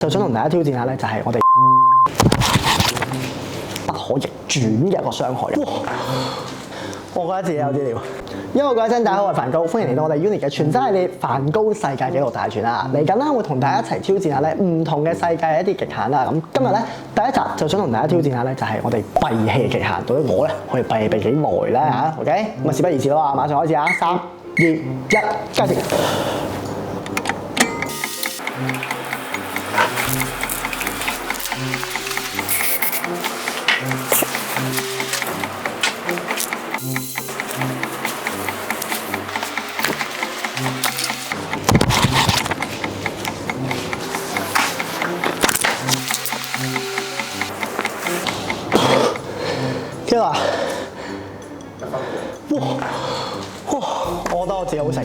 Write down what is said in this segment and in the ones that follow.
就想同大家挑戰下咧，就係我哋不可逆轉嘅一個傷害。哇！我覺得自己有啲料。因為各位親，大家好，我係梵高，歡迎嚟到我哋 Uni 嘅全真系列梵高世界紀錄大全啦。嚟緊啦，會同大家一齊挑戰下咧唔同嘅世界嘅一啲極限啦。咁今日咧第一集就想同大家挑戰下咧，就係我哋閉氣極限。到底我咧可以閉幾耐咧嚇？OK，咁啊事不宜遲啦，馬上開始啊！3、2、1，開始。幾多啊？哇！我覺得我自己好食。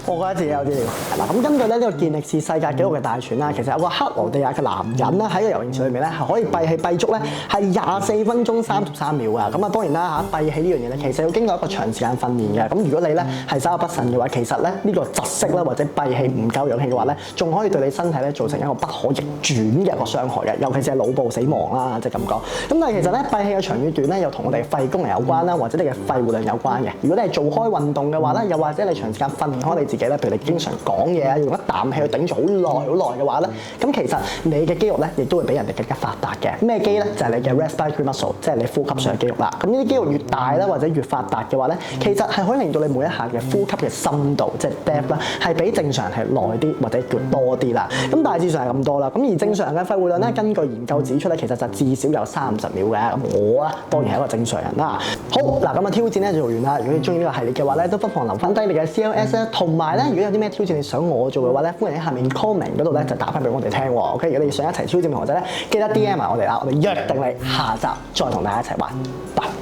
我覺得自己有啲料。嗱，咁根據咧呢個健力士世界紀錄嘅大全啦，其實有個克羅地亞嘅男人啦喺個游泳池裏面咧係可以閉氣閉足咧係24分鐘33秒㗎。咁啊當然啦嚇，閉氣呢樣嘢咧其實要經過一個長時間訓練嘅。咁如果你咧係稍有不慎嘅話，其實咧呢個窒息啦或者閉氣唔夠氧氣嘅話咧，仲可以對你身體咧造成一個不可逆轉嘅一個傷害嘅，尤其是係腦部死亡啦，即係咁講。咁但係其實咧閉氣嘅長與短咧又同我哋肺功能有關啦，或者你嘅肺活量有關嘅。如果你係做開運動嘅話咧，又或者你長時間訓練開你自己咧，譬如你經常講嘢啊，用一啖氣去頂住好耐嘅話咧，咁其實你嘅肌肉咧亦都會比人哋更加發達嘅。咩肌咧？就係你嘅 respiratory muscle， 即係你呼吸上嘅肌肉啦。咁呢啲肌肉越大啦，或者越發達嘅話咧，其實係可以令到你每一下嘅呼吸嘅深度，即係 depth 啦，係比正常人係耐啲或者叫多啲啦。咁大致上係咁多啦。咁而正常人嘅肺活量咧，根據研究指出咧，其實就至少有30秒嘅。咁我啊當然係一個正常人啦。好嗱，咁啊挑戰咧就做完啦。如果你中意呢個系列嘅話咧，都不妨留翻低你嘅 CLS 啦，同埋咧，如果有啲咩挑戰你想我做嘅話咧，歡迎喺下面 comment 嗰度咧就打翻俾我哋聽喎。OK， 如果你想一齊挑戰同學仔咧，記得 DM 埋我哋啦，我哋約定你下集再同大家一齊玩。拜。